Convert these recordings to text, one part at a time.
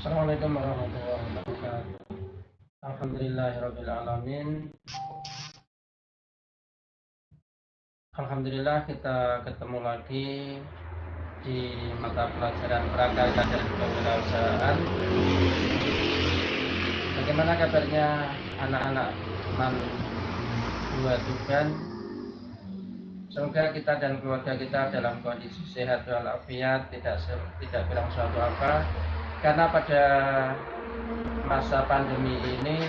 Assalamualaikum warahmatullahi wabarakatuh. Alhamdulillahirrabbilalamin. Alhamdulillah kita ketemu lagi di mata pelajaran prakarya dan kewirausahaan. Bagaimana kabarnya anak-anak teman dua Tuban? Semoga kita dan keluarga kita dalam kondisi sehat walafiat, tidak kurang suatu apa. Karena pada masa pandemi ini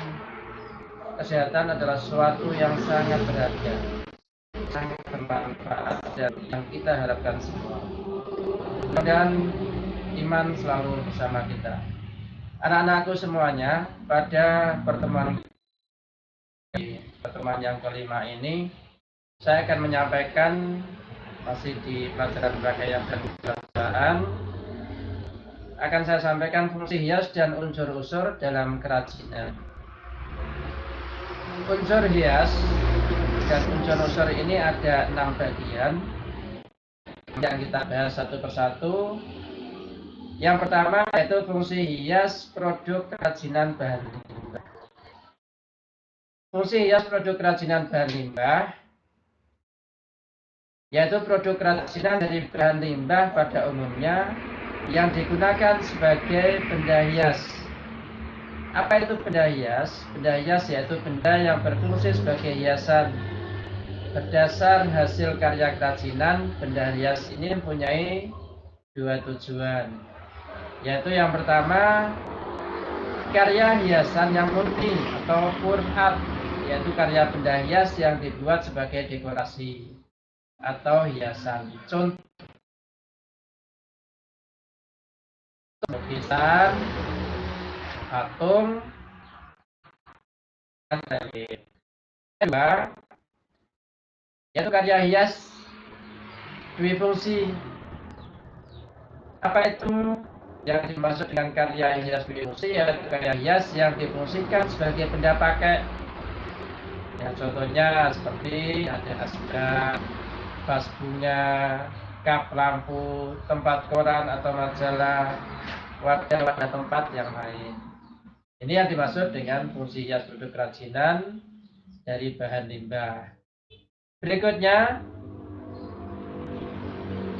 kesehatan adalah sesuatu yang sangat berharga, sangat bermanfaat, dan yang kita harapkan semua. Dan iman selalu bersama kita. Anak-anakku semuanya, pada pertemuan yang kelima ini, saya akan menyampaikan masih di pelajaran prakarya dan kewirausahaan. Akan saya sampaikan fungsi hias dan unsur-unsur dalam kerajinan. Unsur hias dan unsur-unsur ini ada 6 bagian yang kita bahas satu persatu. Yang pertama yaitu fungsi hias produk kerajinan bahan limbah. Fungsi hias produk kerajinan bahan limbah yaitu produk kerajinan dari bahan limbah pada umumnya yang digunakan sebagai benda hias. Apa itu benda hias? Benda hias yaitu benda yang berfungsi sebagai hiasan. Berdasar hasil karya kerajinan, benda hias ini mempunyai 2 tujuan, yaitu yang pertama karya hiasan yang murni atau pure art, yaitu karya benda hias yang dibuat sebagai dekorasi atau hiasan. Contoh lukisan, patung, dan lain-lain. Kedua, yaitu karya hias dwifungsi. Apa itu yang dimaksud dengan karya hias dwifungsi? Yaitu karya hias yang difungsikan sebagai benda pakai. Ya, contohnya seperti ada asbak, vas bunga, kap lampu, tempat koran atau majalah, wadah tempat yang lain. Ini yang dimaksud dengan fungsi hias produk kerajinan dari bahan limbah. Berikutnya,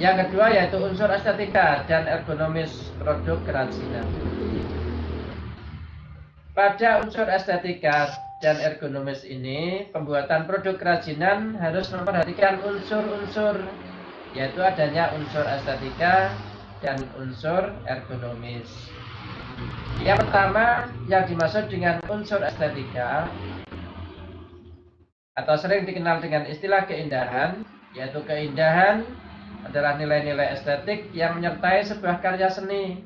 yang kedua yaitu unsur estetika dan ergonomis produk kerajinan. Pada unsur estetika dan ergonomis ini, pembuatan produk kerajinan harus memperhatikan unsur-unsur, yaitu adanya unsur estetika dan unsur ergonomis. Yang pertama yang dimaksud dengan unsur estetika atau sering dikenal dengan istilah keindahan, yaitu keindahan adalah nilai-nilai estetik yang menyertai sebuah karya seni.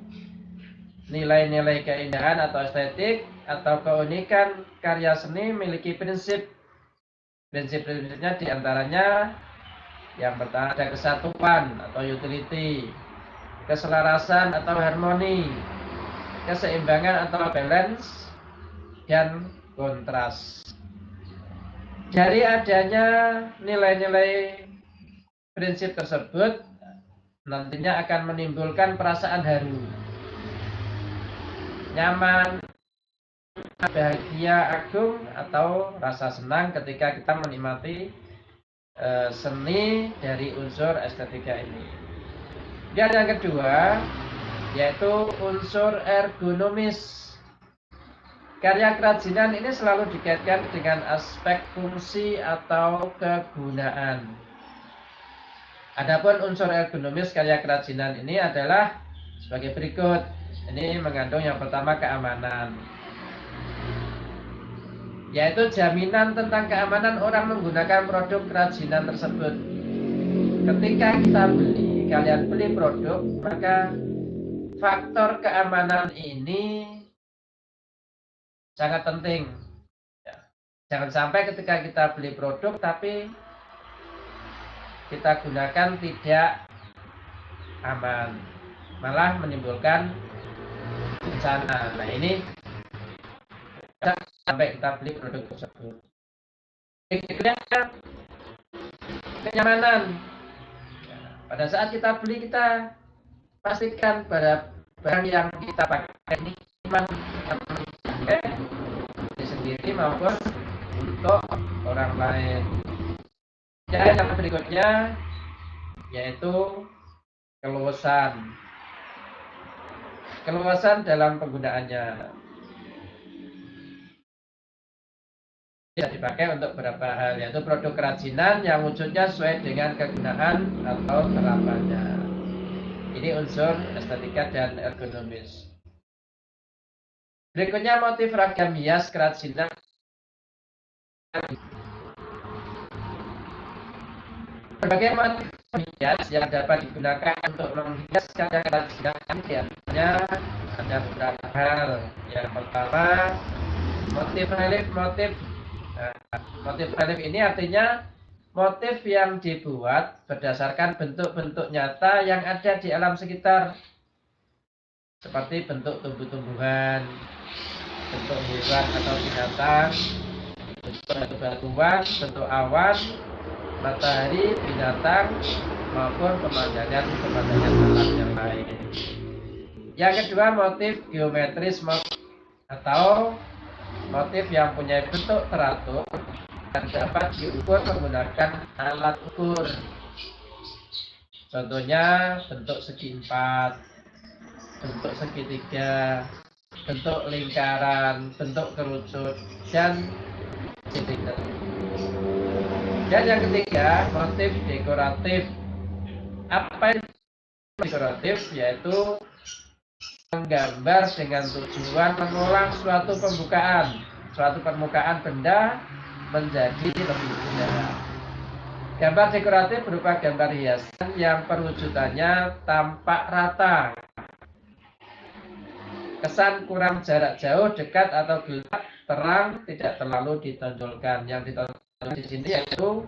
Nilai-nilai keindahan atau estetik atau keunikan karya seni memiliki prinsip. Prinsip-prinsipnya diantaranya yang pertama ada kesatuan atau utility, keselarasan atau harmoni, keseimbangan atau balance, dan kontras. Dari adanya nilai-nilai prinsip tersebut nantinya akan menimbulkan perasaan haru, nyaman, bahagia agung atau rasa senang ketika kita menikmati seni dari unsur estetika ini. Dan yang kedua yaitu unsur ergonomis. Karya kerajinan ini selalu dikaitkan dengan aspek fungsi atau kegunaan. Adapun unsur ergonomis karya kerajinan ini adalah sebagai berikut. Ini mengandung yang pertama keamanan, yaitu jaminan tentang keamanan orang menggunakan produk kerajinan tersebut. Ketika kita kalian beli produk, maka faktor keamanan ini sangat penting. Jangan sampai ketika kita beli produk tapi kita gunakan tidak aman, malah menimbulkan bencana. Nah ini sampai kita beli produk tersebut. Kenyamanan. Pada saat kita beli, kita pastikan pada barang yang kita pakai ini cuma sendiri maupun untuk orang lain. Dan yang berikutnya yaitu keluasan. Keluasan dalam penggunaannya bisa dipakai untuk beberapa hal, yaitu produk kerajinan yang wujudnya sesuai dengan kegunaan atau terapannya. Ini unsur estetika dan ergonomis. Berikutnya motif ragam hias kerajinan. Berbagai motif hias yang dapat digunakan untuk menghias karya kerajinan diantaranya ada beberapa hal. Yang pertama, motif relief. Motif relief ini artinya motif yang dibuat berdasarkan bentuk-bentuk nyata yang ada di alam sekitar, seperti bentuk tumbuh-tumbuhan, bentuk hewan atau binatang, bentuk batu-batuan, bentuk awan, matahari, binatang, maupun pemandangan alam yang lain. Yang kedua, motif geometris atau motif yang punya bentuk teratur dan dapat diukur menggunakan alat ukur. Contohnya bentuk segi 4, bentuk segitiga, bentuk lingkaran, bentuk kerucut, dan silinder. Dan yang ketiga, motif dekoratif. Apa yang dekoratif? Yaitu menggambar dengan tujuan mengulang suatu permukaan benda menjadi lebih indah. Gambar dekoratif berupa gambar hiasan yang perwujudannya tampak rata. Kesan kurang jarak jauh, dekat atau gelap, terang, tidak terlalu ditonjolkan. Yang ditonjolkan di sini yaitu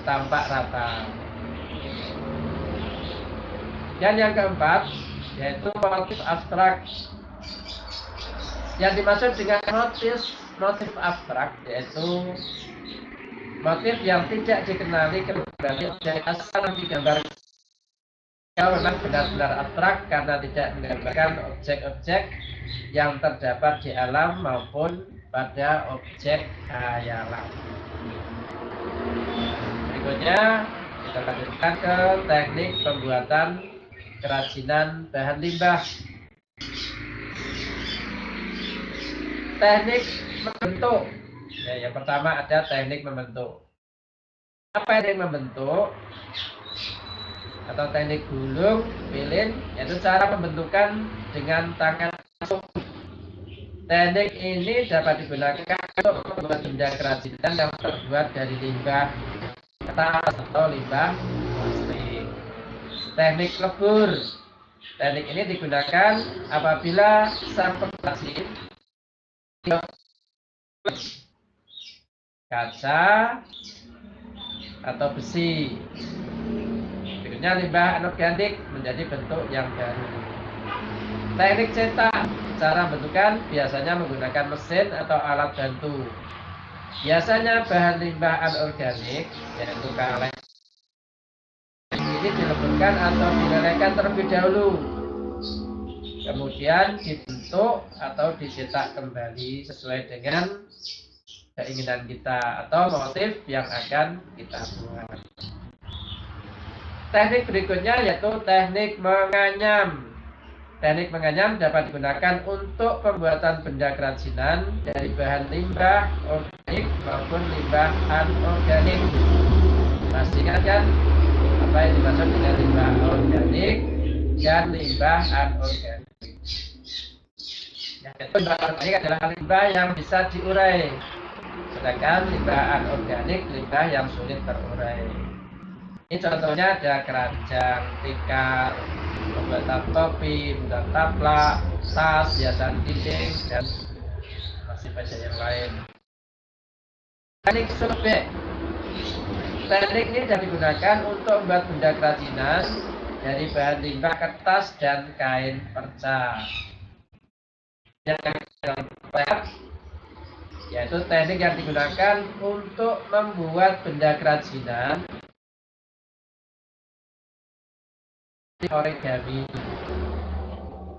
tampak rata. Dan yang keempat yaitu motif abstrak. Yang dimaksud dengan motif abstrak yaitu motif yang tidak dikenali kembali dari asal digambar. Kalau memang benar-benar abstrak karena tidak menggambarkan objek-objek yang terdapat di alam maupun pada objek khayalan. Berikutnya kita lanjutkan ke teknik pembuatan kerajinan bahan limbah. Teknik membentuk. Ya, yang pertama ada teknik membentuk. Apa yang membentuk? Atau teknik gulung, pilin, yaitu cara pembentukan dengan tangan langsung. Teknik ini dapat digunakan untuk membuat benda kerajinan yang terbuat dari limbah kertas atau limbah plastik. Teknik lebur. Teknik ini digunakan apabila sang pengrajin kaca atau besi. Berikutnya limbah anorganik menjadi bentuk yang baru. Teknik cetak. Cara bentukan biasanya menggunakan mesin atau alat bantu. Biasanya bahan limbah anorganik yaitu kaleng ini dileburkan atau dilelehkan terlebih dahulu, kemudian dibentuk atau dicetak kembali sesuai dengan keinginan kita atau motif yang akan kita buat. Teknik berikutnya yaitu teknik menganyam. Teknik menganyam dapat digunakan untuk pembuatan benda kerajinan dari bahan limbah organik maupun limbah anorganik. Pastikan kan apa yang dimaksud dengan limbah organik dan limbah anorganik. Yang kedua, limbah organik adalah limbah yang bisa diurai, sedangkan limbah anorganik limbah yang sulit terurai. Ini contohnya ada keranjang, tikar, pembuatan topi, pembuatan taplak, tas, hiasan dinding, dan masih banyak yang lain. Teknik sobek. Teknik ini dapat digunakan untuk membuat benda kerajinan dari bahan limbah kertas dan kain perca. Yang keempat, yaitu teknik yang digunakan untuk membuat benda kerajinan origami.